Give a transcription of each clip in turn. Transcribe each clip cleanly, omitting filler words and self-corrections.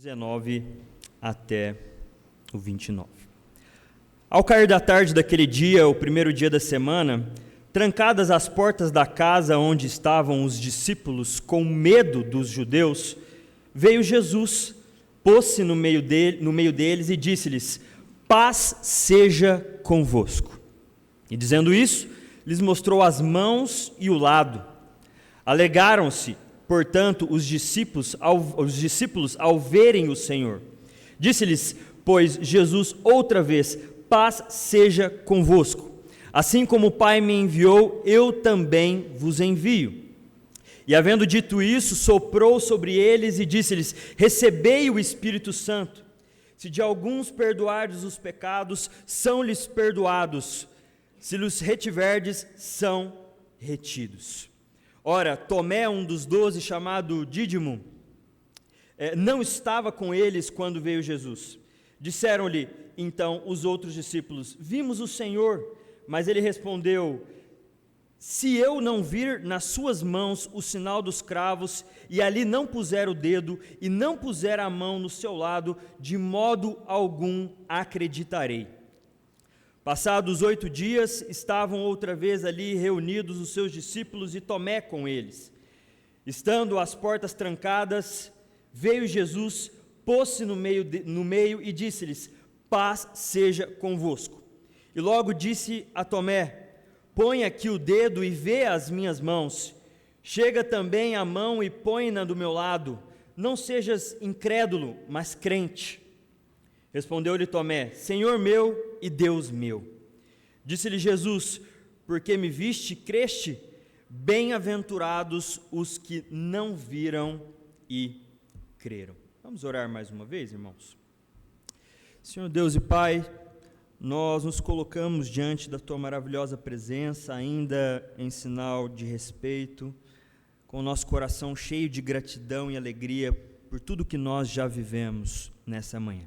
19 até o 29. Ao cair da tarde daquele dia, o primeiro dia da semana, trancadas as portas da casa onde estavam os discípulos, com medo dos judeus, veio Jesus, pôs-se no meio deles e disse-lhes: paz seja convosco. E dizendo isso, lhes mostrou as mãos e o lado. Alegraram-se, portanto, os discípulos ao verem o Senhor. Disse-lhes, pois, Jesus outra vez: paz seja convosco. Assim como o Pai me enviou, eu também vos envio. E havendo dito isso, soprou sobre eles e disse-lhes: recebei o Espírito Santo. Se de alguns perdoardes os pecados, são-lhes perdoados. Se lhes retiverdes, são retidos. Ora, Tomé, um dos 12, chamado Dídimo, não estava com eles quando veio Jesus. Disseram-lhe, então, os outros discípulos: vimos o Senhor. Mas ele respondeu: se eu não vir nas suas mãos o sinal dos cravos, e ali não puser o dedo, e não puser a mão no seu lado, de modo algum acreditarei. Passados 8 dias, estavam outra vez ali reunidos os seus discípulos e Tomé com eles. Estando as portas trancadas, veio Jesus, pôs-se no meio e disse-lhes: paz seja convosco. E logo disse a Tomé: põe aqui o dedo e vê as minhas mãos. Chega também a mão e põe-na do meu lado. Não sejas incrédulo, mas crente. Respondeu-lhe Tomé: Senhor meu e Deus meu. Disse-lhe Jesus: porque me viste, creste? Bem-aventurados os que não viram e creram. Vamos orar mais uma vez, irmãos? Senhor Deus e Pai, nós nos colocamos diante da Tua maravilhosa presença, ainda em sinal de respeito, com o nosso coração cheio de gratidão e alegria por tudo que nós já vivemos nessa manhã.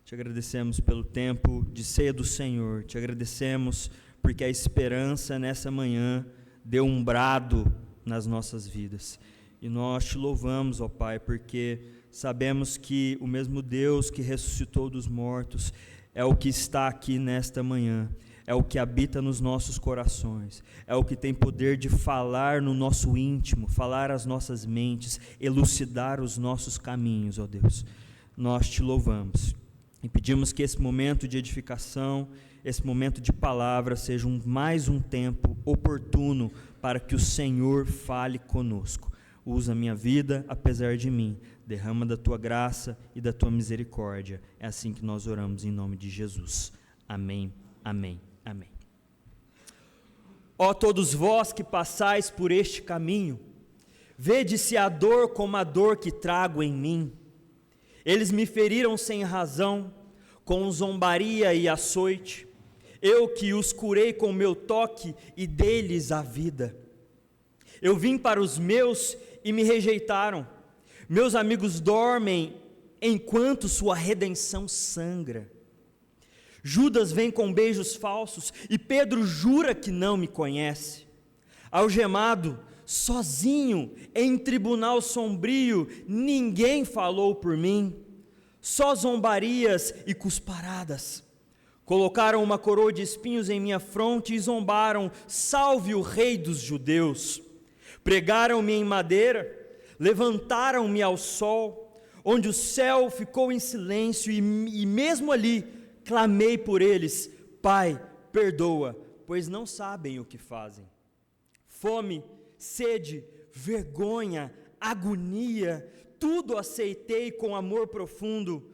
Te agradecemos pelo tempo de ceia do Senhor, te agradecemos porque a esperança nessa manhã deu um brado nas nossas vidas. E nós te louvamos, ó Pai, porque sabemos que o mesmo Deus que ressuscitou dos mortos é o que está aqui nesta manhã, é o que habita nos nossos corações, é o que tem poder de falar no nosso íntimo, falar às nossas mentes, elucidar os nossos caminhos, ó Deus. Nós te louvamos e pedimos que esse momento de edificação, esse momento de palavra seja mais um tempo oportuno para que o Senhor fale conosco. Usa a minha vida apesar de mim, derrama da Tua graça e da Tua misericórdia. É assim que nós oramos em nome de Jesus. Amém, amém, amém. Ó todos vós que passais por este caminho, vede se a dor como a dor que trago em mim. Eles me feriram sem razão, com zombaria e açoite, eu que os curei com meu toque e dei-lhes a vida. Eu vim para os meus e me rejeitaram. Meus amigos dormem enquanto sua redenção sangra. Judas vem com beijos falsos e Pedro jura que não me conhece. Algemado, sozinho, em tribunal sombrio, ninguém falou por mim. Só zombarias e cusparadas. Colocaram uma coroa de espinhos em minha fronte e zombaram: salve o rei dos judeus. Pregaram-me em madeira, levantaram-me ao sol, onde o céu ficou em silêncio, e mesmo ali clamei por eles: Pai, perdoa, pois não sabem o que fazem. Fome, sede, vergonha, agonia, tudo aceitei com amor profundo.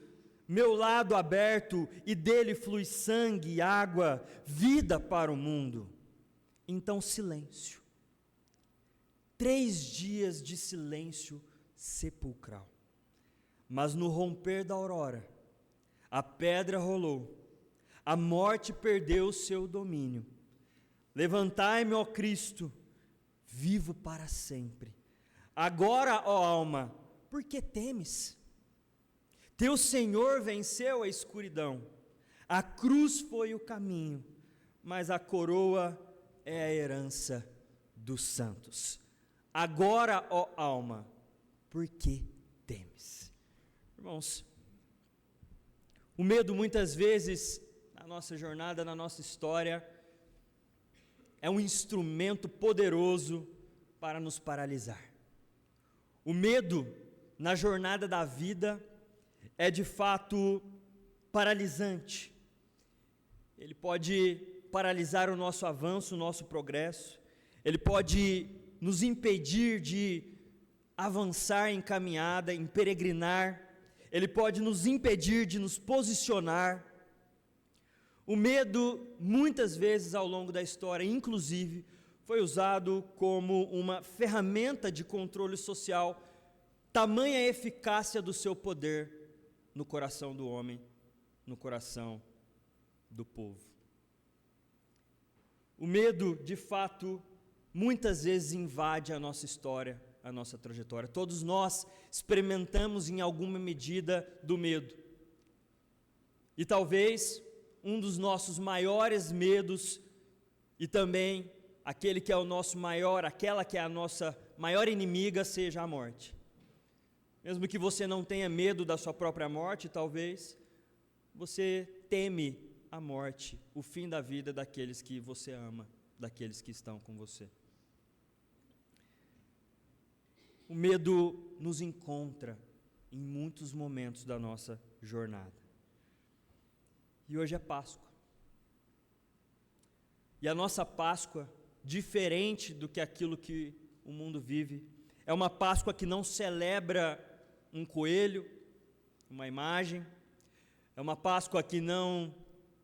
Meu lado aberto e dele flui sangue e água, vida para o mundo. Então silêncio. 3 dias de silêncio sepulcral. Mas no romper da aurora, a pedra rolou, a morte perdeu seu domínio. Levantai-me, ó Cristo, vivo para sempre. Agora, ó alma, por que temes? Teu Senhor venceu a escuridão, a cruz foi o caminho, mas a coroa é a herança dos santos. Agora, ó alma, por que temes? Irmãos, o medo muitas vezes, na nossa jornada, na nossa história, é um instrumento poderoso para nos paralisar. O medo na jornada da vida é de fato paralisante. Ele pode paralisar o nosso avanço, o nosso progresso. Ele pode nos impedir de avançar em caminhada, em peregrinar. Ele pode nos impedir de nos posicionar. O medo, muitas vezes ao longo da história, inclusive, foi usado como uma ferramenta de controle social, tamanha eficácia do seu poder no coração do homem, no coração do povo. O medo, de fato, muitas vezes invade a nossa história, a nossa trajetória. Todos nós experimentamos em alguma medida do medo. E talvez um dos nossos maiores medos, e também aquele que é o nosso maior, aquela que é a nossa maior inimiga, seja a morte. Mesmo que você não tenha medo da sua própria morte, talvez você teme a morte, o fim da vida daqueles que você ama, daqueles que estão com você. O medo nos encontra em muitos momentos da nossa jornada. E hoje é Páscoa. E a nossa Páscoa, diferente do que aquilo que o mundo vive, é uma Páscoa que não celebra um coelho, uma imagem, é uma Páscoa que não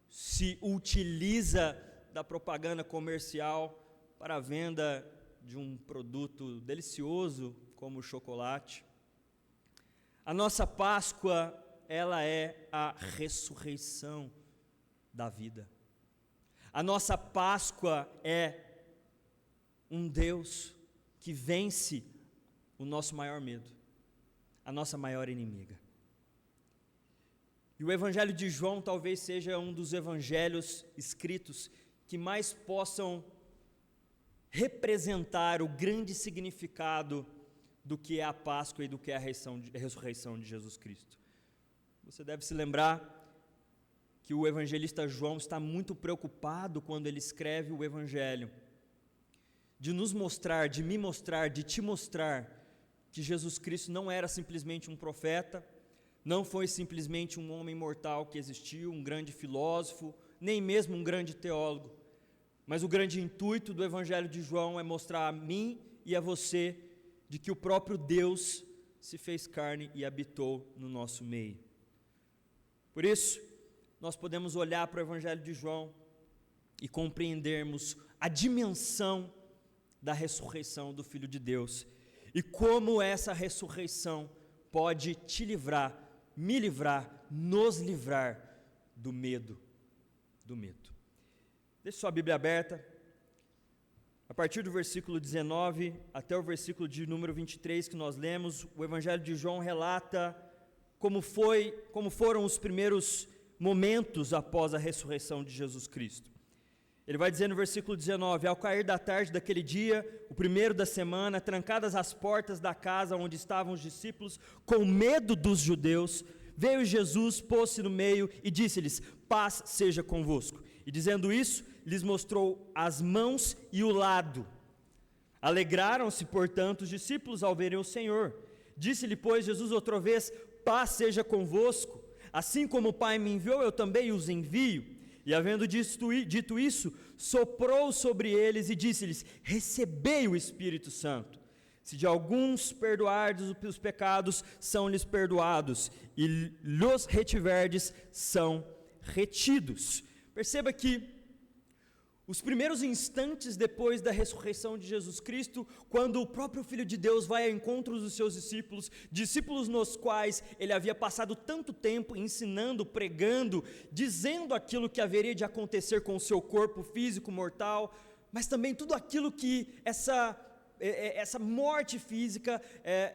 se utiliza da propaganda comercial para a venda de um produto delicioso como o chocolate. A nossa Páscoa, ela é a ressurreição da vida. A nossa Páscoa é um Deus que vence o nosso maior medo, a nossa maior inimiga. E o Evangelho de João talvez seja um dos evangelhos escritos que mais possam representar o grande significado do que é a Páscoa e do que é a ressurreição de Jesus Cristo. Você deve se lembrar que o evangelista João está muito preocupado quando ele escreve o Evangelho, de nos mostrar, de me mostrar, de te mostrar que Jesus Cristo não era simplesmente um profeta, não foi simplesmente um homem mortal que existiu, um grande filósofo, nem mesmo um grande teólogo, mas o grande intuito do Evangelho de João é mostrar a mim e a você de que o próprio Deus se fez carne e habitou no nosso meio. Por isso, nós podemos olhar para o Evangelho de João e compreendermos a dimensão da ressurreição do Filho de Deus e como essa ressurreição pode te livrar, me livrar, nos livrar do medo. Deixe sua Bíblia aberta, a partir do versículo 19 até o versículo de número 23 que nós lemos, o Evangelho de João relata como foram os primeiros momentos após a ressurreição de Jesus Cristo. Ele vai dizer no versículo 19: ao cair da tarde daquele dia, o primeiro da semana, trancadas as portas da casa onde estavam os discípulos, com medo dos judeus, veio Jesus, pôs-se no meio e disse-lhes: paz seja convosco. E dizendo isso, lhes mostrou as mãos e o lado. Alegraram-se, portanto, os discípulos ao verem o Senhor. Disse-lhe, pois, Jesus outra vez: paz seja convosco. Assim como o Pai me enviou, eu também os envio. E havendo dito isso, soprou sobre eles e disse-lhes: recebei o Espírito Santo. Se de alguns perdoardes os pecados, são-lhes perdoados, e lhos retiverdes, são retidos. Perceba que os primeiros instantes depois da ressurreição de Jesus Cristo, quando o próprio Filho de Deus vai ao encontro dos seus discípulos nos quais ele havia passado tanto tempo ensinando, pregando, dizendo aquilo que haveria de acontecer com o seu corpo físico mortal, mas também tudo aquilo que essa morte física,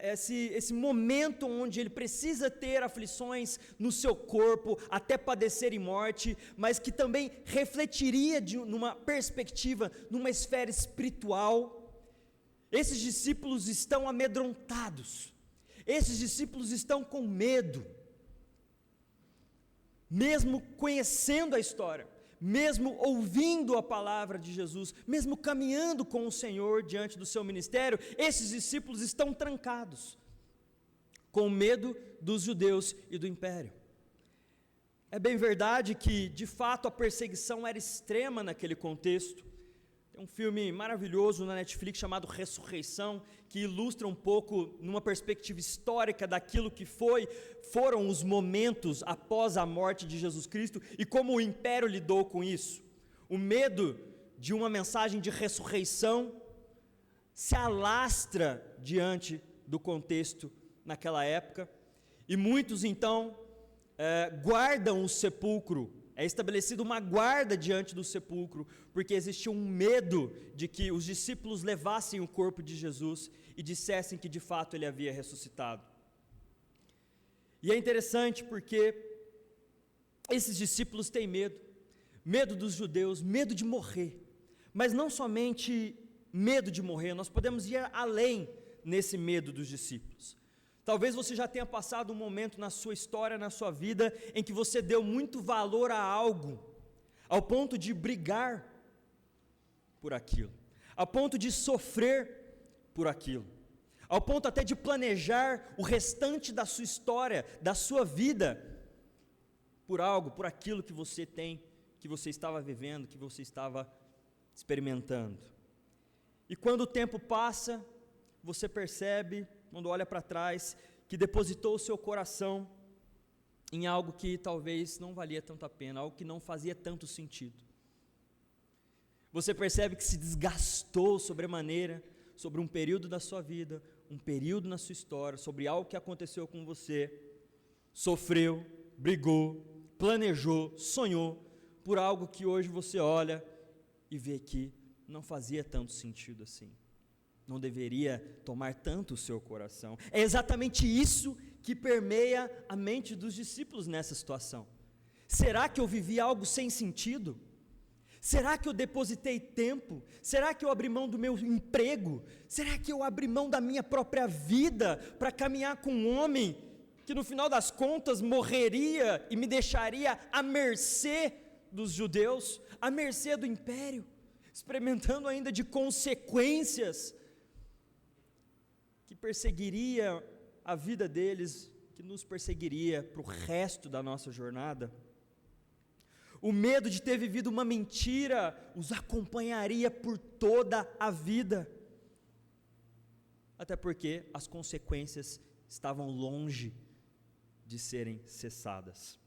esse momento onde ele precisa ter aflições no seu corpo, até padecer em morte, mas que também refletiria numa perspectiva, numa esfera espiritual. Esses discípulos estão amedrontados, Esses discípulos estão com medo, mesmo conhecendo a história, mesmo ouvindo a palavra de Jesus, mesmo caminhando com o Senhor diante do seu ministério, esses discípulos estão trancados, com medo dos judeus e do império. É bem verdade que, de fato, a perseguição era extrema naquele contexto. Tem um filme maravilhoso na Netflix chamado Ressurreição, que ilustra um pouco, numa perspectiva histórica, daquilo que foram os momentos após a morte de Jesus Cristo e como o império lidou com isso. O medo de uma mensagem de ressurreição se alastra diante do contexto naquela época, e muitos então guardam o sepulcro. É estabelecida uma guarda diante do sepulcro, porque existia um medo de que os discípulos levassem o corpo de Jesus e dissessem que de fato ele havia ressuscitado. E é interessante porque esses discípulos têm medo dos judeus, medo de morrer, mas não somente medo de morrer, nós podemos ir além nesse medo dos discípulos. Talvez você já tenha passado um momento na sua história, na sua vida, em que você deu muito valor a algo, ao ponto de brigar por aquilo, ao ponto de sofrer por aquilo, ao ponto até de planejar o restante da sua história, da sua vida, por algo, por aquilo que você tem, que você estava vivendo, que você estava experimentando. E quando o tempo passa, você percebe, quando olha para trás, que depositou o seu coração em algo que talvez não valia tanto a pena, algo que não fazia tanto sentido. Você percebe que se desgastou sobremaneira sobre um período da sua vida, um período na sua história, sobre algo que aconteceu com você, sofreu, brigou, planejou, sonhou, por algo que hoje você olha e vê que não fazia tanto sentido assim. Não deveria tomar tanto o seu coração. É exatamente isso que permeia a mente dos discípulos nessa situação. Será que eu vivi algo sem sentido? Será que eu depositei tempo? Será que eu abri mão do meu emprego? Será que eu abri mão da minha própria vida para caminhar com um homem que no final das contas morreria e me deixaria à mercê dos judeus, à mercê do império, experimentando ainda de consequências que perseguiria a vida deles, que nos perseguiria para o resto da nossa jornada? O medo de ter vivido uma mentira os acompanharia por toda a vida, até porque as consequências estavam longe de serem cessadas.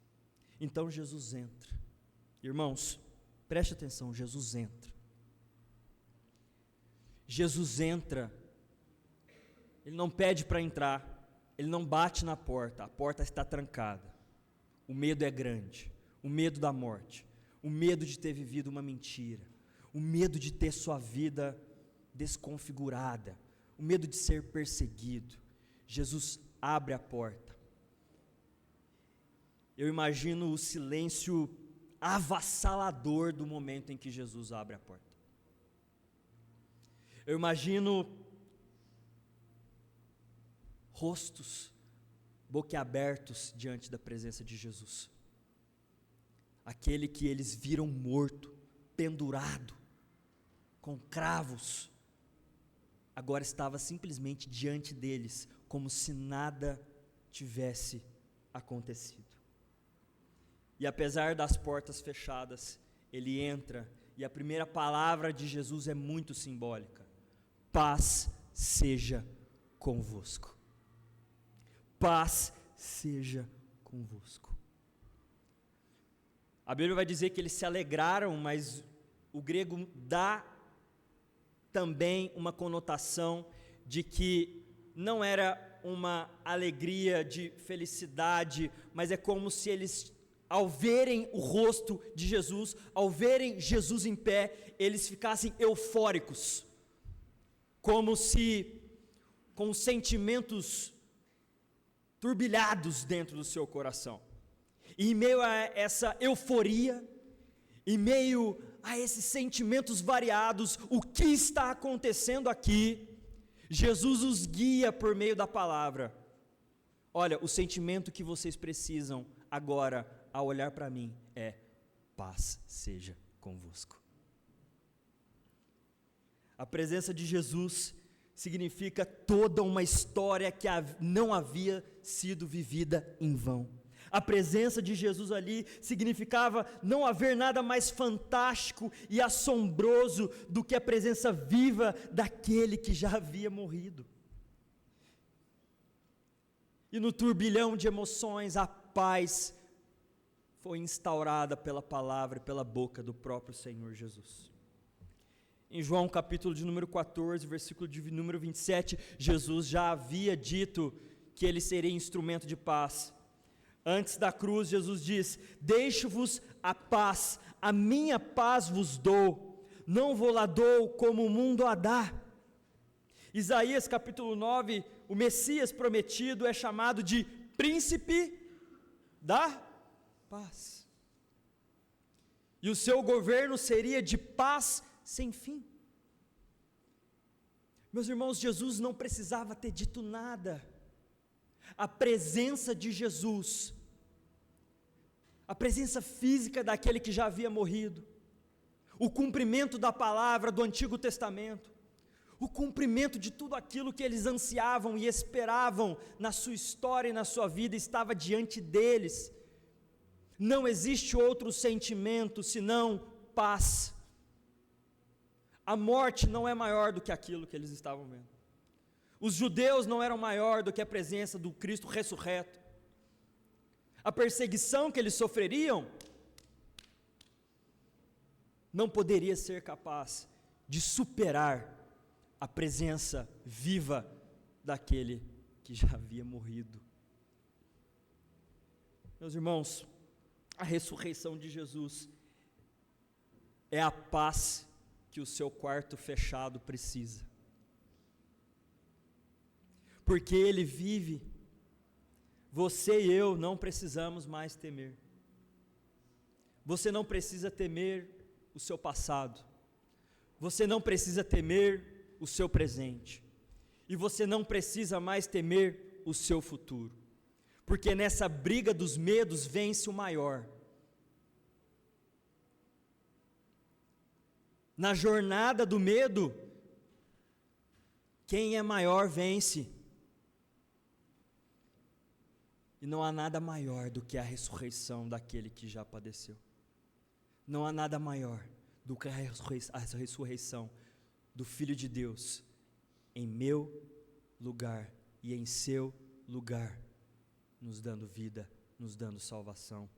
Então Jesus entra. Irmãos, preste atenção, Jesus entra. Jesus entra. Ele não pede para entrar, ele não bate na porta, a porta está trancada. O medo é grande, o medo da morte, o medo de ter vivido uma mentira, o medo de ter sua vida desconfigurada, o medo de ser perseguido. Jesus abre a porta. Eu imagino o silêncio avassalador do momento em que Jesus abre a porta. Eu imagino rostos boquiabertos diante da presença de Jesus. Aquele que eles viram morto, pendurado, com cravos, agora estava simplesmente diante deles, como se nada tivesse acontecido. E apesar das portas fechadas, ele entra, e a primeira palavra de Jesus é muito simbólica: paz seja convosco. Paz seja convosco. A Bíblia vai dizer que eles se alegraram, mas o grego dá também uma conotação de que não era uma alegria de felicidade, mas é como se eles, ao verem o rosto de Jesus, ao verem Jesus em pé, eles ficassem eufóricos, como se com sentimentos turbilhados dentro do seu coração. E em meio a essa euforia, em meio a esses sentimentos variados, o que está acontecendo aqui? Jesus os guia por meio da palavra Olha, o sentimento que vocês precisam agora, ao olhar para mim, é: paz seja convosco. A presença de Jesus significa toda uma história que não havia sido vivida em vão. A presença de Jesus ali significava não haver nada mais fantástico e assombroso do que a presença viva daquele que já havia morrido. E no turbilhão de emoções, a paz foi instaurada pela palavra e pela boca do próprio Senhor Jesus. Em João capítulo de número 14, versículo de número 27, Jesus já havia dito que ele seria instrumento de paz. Antes da cruz, Jesus diz: deixo-vos a paz, a minha paz vos dou, não vou lá dou como o mundo a dá. Isaías capítulo 9, o Messias prometido é chamado de príncipe da paz. E o seu governo seria de paz sem fim. Meus irmãos, Jesus não precisava ter dito nada. A presença de Jesus, a presença física daquele que já havia morrido, o cumprimento da palavra do Antigo Testamento, o cumprimento de tudo aquilo que eles ansiavam e esperavam na sua história e na sua vida estava diante deles. Não existe outro sentimento senão paz. A morte não é maior do que aquilo que eles estavam vendo. Os judeus não eram maior do que a presença do Cristo ressurreto. A perseguição que eles sofreriam não poderia ser capaz de superar a presença viva daquele que já havia morrido. Meus irmãos, a ressurreição de Jesus é a paz que o seu quarto fechado precisa. Porque Ele vive, você e eu não precisamos mais temer. Você não precisa temer o seu passado, você não precisa temer o seu presente, e você não precisa mais temer o seu futuro, porque nessa briga dos medos vence o maior. Na jornada do medo, quem é maior vence. E não há nada maior do que a ressurreição daquele que já padeceu. Não há nada maior do que a ressurreição do Filho de Deus em meu lugar e em seu lugar, nos dando vida, nos dando salvação.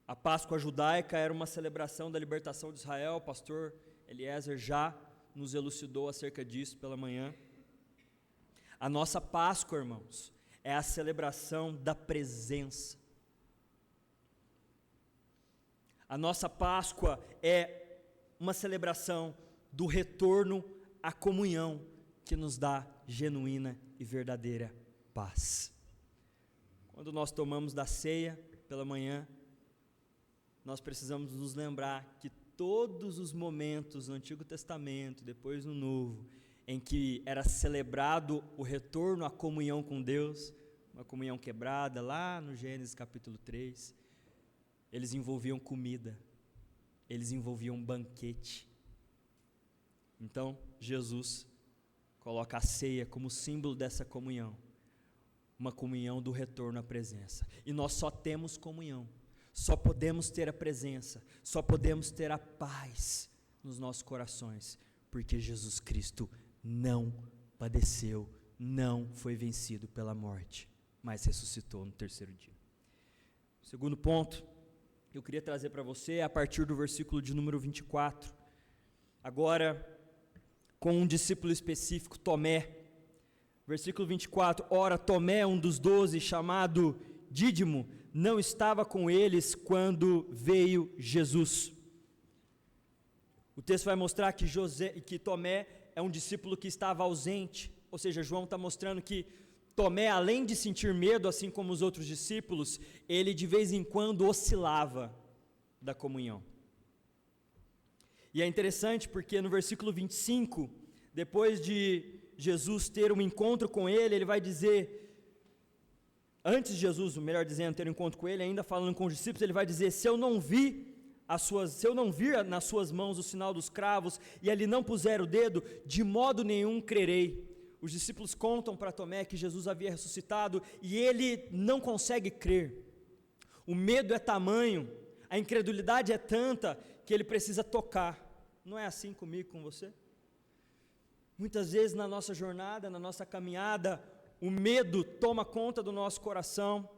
A Páscoa judaica era uma celebração da libertação de Israel. O pastor Eliezer já nos elucidou acerca disso pela manhã. A nossa Páscoa, irmãos, é a celebração da presença. A nossa Páscoa é uma celebração do retorno à comunhão que nos dá genuína e verdadeira paz. Quando nós tomamos da ceia pela manhã, nós precisamos nos lembrar que todos os momentos no Antigo Testamento, depois no Novo, em que era celebrado o retorno à comunhão com Deus, uma comunhão quebrada, lá no Gênesis capítulo 3, eles envolviam comida, eles envolviam banquete. Então, Jesus coloca a ceia como símbolo dessa comunhão, uma comunhão do retorno à presença. E nós só temos comunhão, só podemos ter a presença, só podemos ter a paz nos nossos corações, porque Jesus Cristo não padeceu, não foi vencido pela morte, mas ressuscitou no terceiro dia. O segundo ponto que eu queria trazer para você é a partir do versículo de número 24, agora com um discípulo específico, Tomé. Versículo 24, ora Tomé, um dos 12, chamado Dídimo, não estava com eles quando veio Jesus. O texto vai mostrar que Tomé é um discípulo que estava ausente, ou seja, João está mostrando que Tomé, além de sentir medo, assim como os outros discípulos, ele de vez em quando oscilava da comunhão. E é interessante porque no versículo 25, depois de Jesus ter um encontro com ele, ele vai dizer, antes de Jesus, melhor dizendo, ter um encontro com ele, ainda falando com os discípulos, ele vai dizer, se eu não vir nas suas mãos o sinal dos cravos, e ali não puser o dedo, de modo nenhum crerei. Os discípulos contam para Tomé que Jesus havia ressuscitado, e ele não consegue crer. O medo é tamanho, a incredulidade é tanta, que ele precisa tocar. Não é assim comigo, com você? Muitas vezes na nossa jornada, na nossa caminhada, o medo toma conta do nosso coração,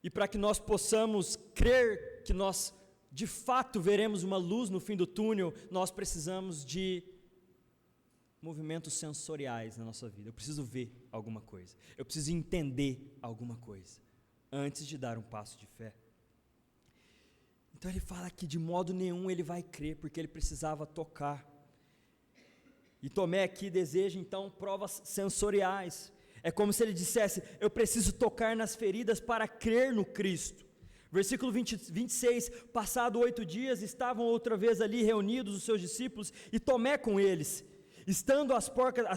e para que nós possamos crer que nós de fato veremos uma luz no fim do túnel, nós precisamos de movimentos sensoriais na nossa vida. Eu preciso ver alguma coisa, eu preciso entender alguma coisa, antes de dar um passo de fé. Então ele fala que de modo nenhum ele vai crer, porque ele precisava tocar. E Tomé aqui deseja então provas sensoriais. É como se ele dissesse, eu preciso tocar nas feridas para crer no Cristo. Versículo 26, passado 8 dias, estavam outra vez ali reunidos os seus discípulos, e Tomé com eles. Estando as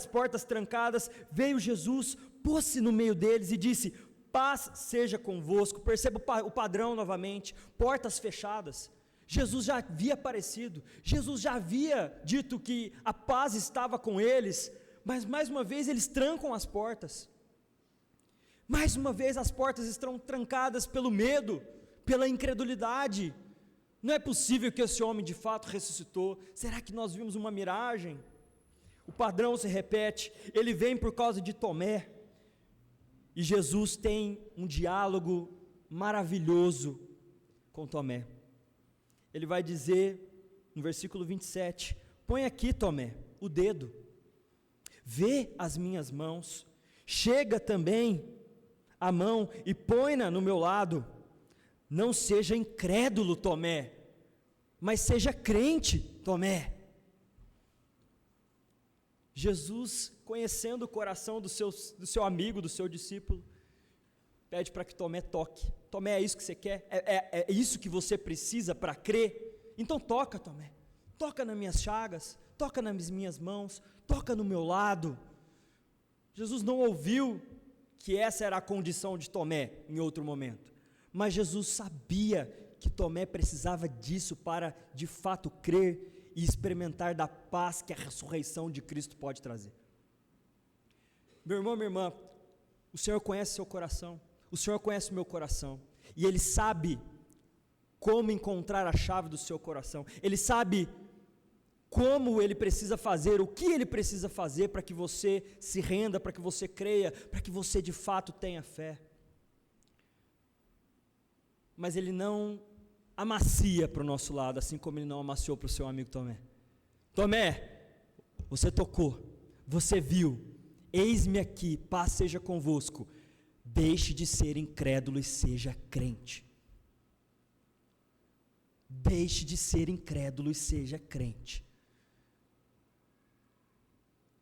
portas trancadas, veio Jesus, pôs-se no meio deles e disse, paz seja convosco. Perceba o padrão novamente, portas fechadas. Jesus já havia aparecido, Jesus já havia dito que a paz estava com eles, mas mais uma vez eles trancam as portas. Mais uma vez as portas estão trancadas pelo medo, pela incredulidade. Não é possível que esse homem de fato ressuscitou. Será que nós vimos uma miragem? O padrão se repete. Ele vem por causa de Tomé, e Jesus tem um diálogo maravilhoso com Tomé. Ele vai dizer no versículo 27, põe aqui, Tomé, o dedo, vê as minhas mãos, chega também a mão e põe-na no meu lado. Não seja incrédulo, Tomé, mas seja crente, Tomé. Jesus, conhecendo o coração do seu amigo, do seu discípulo, pede para que Tomé toque. Tomé, é isso que você quer? É isso que você precisa para crer? Então toca, Tomé, toca nas minhas chagas, toca nas minhas mãos, toca no meu lado. Jesus não ouviu que essa era a condição de Tomé em outro momento, mas Jesus sabia que Tomé precisava disso para de fato crer e experimentar da paz que a ressurreição de Cristo pode trazer. Meu irmão, minha irmã, o Senhor conhece seu coração, o Senhor conhece o meu coração, e Ele sabe como encontrar a chave do seu coração, Ele sabe como Ele precisa fazer, o que Ele precisa fazer para que você se renda, para que você creia, para que você de fato tenha fé. Mas Ele não amacia para o nosso lado, assim como Ele não amaciou para o seu amigo Tomé. Tomé, você tocou, você viu, eis-me aqui, paz seja convosco, deixe de ser incrédulo e seja crente. Deixe de ser incrédulo e seja crente.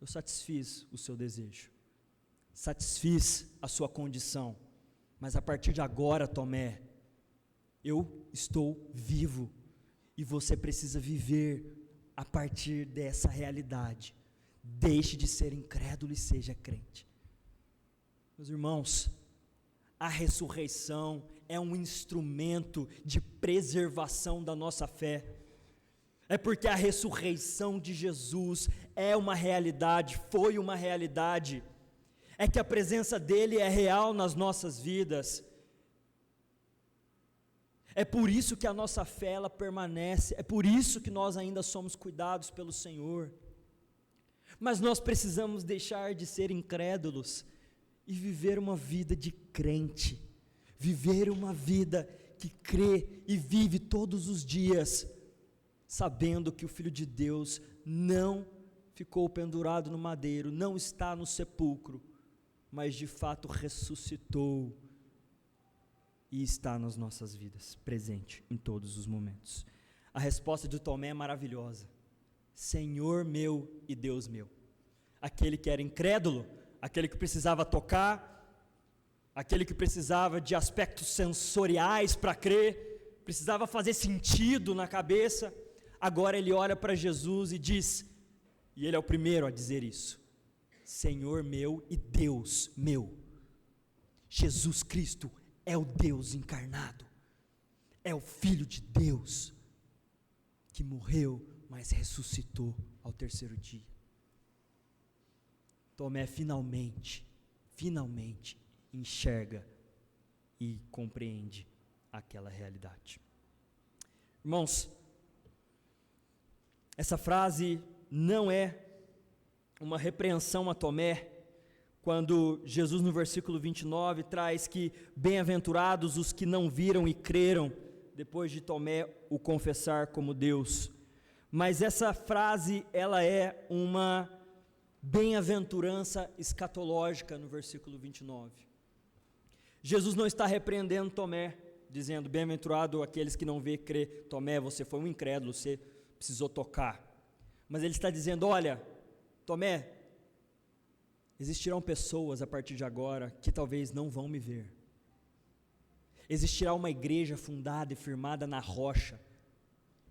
Eu satisfiz o seu desejo, satisfiz a sua condição, mas a partir de agora, Tomé, eu estou vivo, e você precisa viver a partir dessa realidade. Deixe de ser incrédulo e seja crente. Meus irmãos, a ressurreição é um instrumento de preservação da nossa fé. É porque a ressurreição de Jesus é uma realidade, foi uma realidade, é que a presença dele é real nas nossas vidas. É por isso que a nossa fé ela permanece, é por isso que nós ainda somos cuidados pelo Senhor. Mas nós precisamos deixar de ser incrédulos e viver uma vida de crente, viver uma vida que crê e vive todos os dias, sabendo que o Filho de Deus não ficou pendurado no madeiro, não está no sepulcro, mas de fato ressuscitou e está nas nossas vidas, presente em todos os momentos. A resposta de Tomé é maravilhosa: Senhor meu e Deus meu. Aquele que era incrédulo, aquele que precisava tocar, aquele que precisava de aspectos sensoriais para crer, precisava fazer sentido na cabeça, agora ele olha para Jesus e diz, e ele é o primeiro a dizer isso: Senhor meu e Deus meu. Jesus Cristo é o Deus encarnado, é o Filho de Deus, que morreu, mas ressuscitou ao terceiro dia. Tomé finalmente enxerga e compreende aquela realidade. Irmãos, essa frase não é uma repreensão a Tomé, quando Jesus no versículo 29 traz que bem-aventurados os que não viram e creram, depois de Tomé o confessar como Deus. Mas essa frase, ela é uma bem-aventurança escatológica no versículo 29. Jesus não está repreendendo Tomé, dizendo, bem-aventurado aqueles que não vê e crê. Tomé, você foi um incrédulo, você precisou tocar. Mas ele está dizendo, olha, Tomé, existirão pessoas a partir de agora que talvez não vão me ver. Existirá uma igreja fundada e firmada na rocha,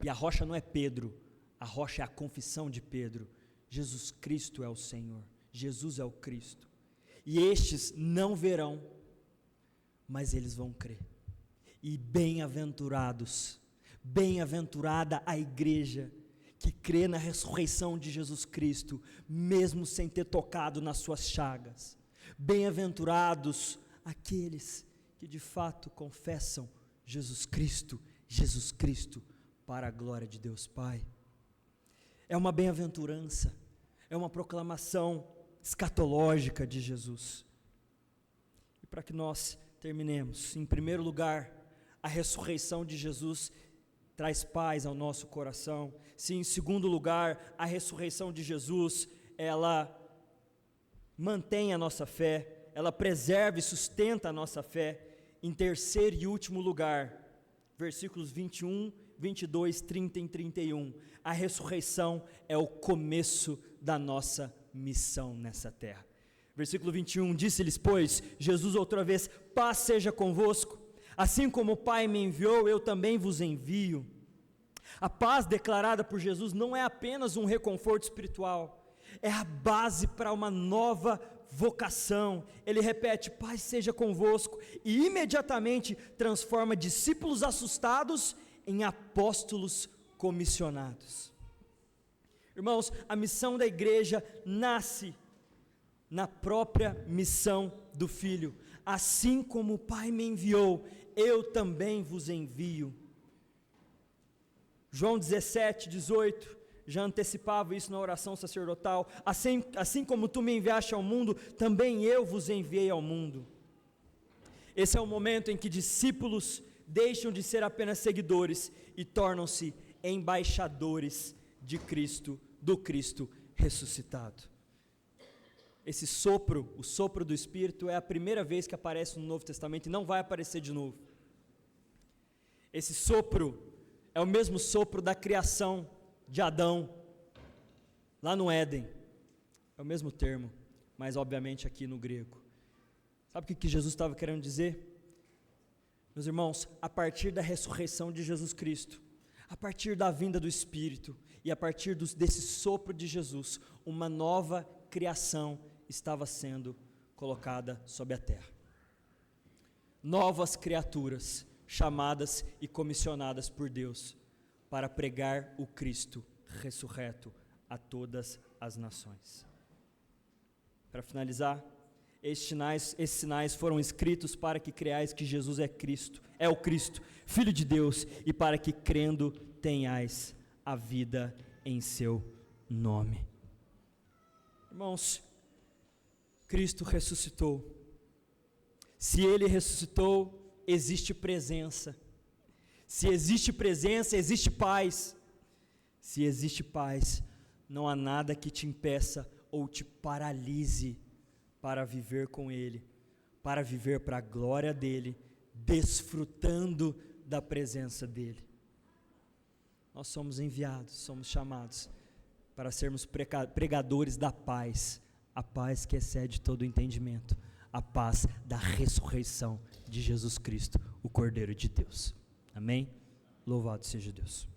e a rocha não é Pedro, a rocha é a confissão de Pedro. Jesus Cristo é o Senhor, Jesus é o Cristo, e estes não verão, mas eles vão crer. E bem-aventurados, bem-aventurada a igreja que crê na ressurreição de Jesus Cristo, mesmo sem ter tocado nas suas chagas. Bem-aventurados aqueles que de fato confessam Jesus Cristo, para a glória de Deus Pai. É uma bem-aventurança, é uma proclamação escatológica de Jesus. E para que nós terminemos, em primeiro lugar, a ressurreição de Jesus traz paz ao nosso coração. Se em segundo lugar, a ressurreição de Jesus, ela mantém a nossa fé, ela preserva e sustenta a nossa fé. Em terceiro e último lugar, versículos 21, 22, 30 e 31, a ressurreição é o começo da nossa missão nessa terra. Versículo 21, disse-lhes, pois, Jesus outra vez, paz seja convosco. Assim como o Pai me enviou, eu também vos envio. A paz declarada por Jesus não é apenas um reconforto espiritual, é a base para uma nova vocação. Ele repete, paz seja convosco, e imediatamente transforma discípulos assustados em apóstolos comissionados. Irmãos, a missão da igreja nasce na própria missão do Filho. Assim como o Pai me enviou, eu também vos envio. João 17, 18, já antecipava isso na oração sacerdotal. Assim como tu me enviaste ao mundo, também eu vos enviei ao mundo. Esse é o momento em que discípulos deixam de ser apenas seguidores e tornam-se embaixadores de Cristo, do Cristo ressuscitado. Esse sopro, o sopro do Espírito, é a primeira vez que aparece no Novo Testamento e não vai aparecer de novo. Esse sopro é o mesmo sopro da criação de Adão, lá no Éden. É o mesmo termo, mas obviamente aqui no grego. Sabe o que Jesus estava querendo dizer? Meus irmãos, a partir da ressurreição de Jesus Cristo, a partir da vinda do Espírito e a partir desse sopro de Jesus, uma nova criação estava sendo colocada sobre a terra. Novas criaturas chamadas e comissionadas por Deus para pregar o Cristo ressurreto a todas as nações. Para finalizar, esses sinais foram escritos para que creais que Jesus é Cristo, é o Cristo, Filho de Deus, e para que crendo tenhais a vida em seu nome. Irmãos, Cristo ressuscitou. Se Ele ressuscitou, existe presença. Se existe presença, existe paz. Se existe paz, não há nada que te impeça ou te paralise para viver com Ele, para viver para a glória dEle, desfrutando da presença dEle. Nós somos enviados, somos chamados para sermos pregadores da paz, a paz que excede todo o entendimento, a paz da ressurreição de Jesus Cristo, o Cordeiro de Deus. Amém? Louvado seja Deus.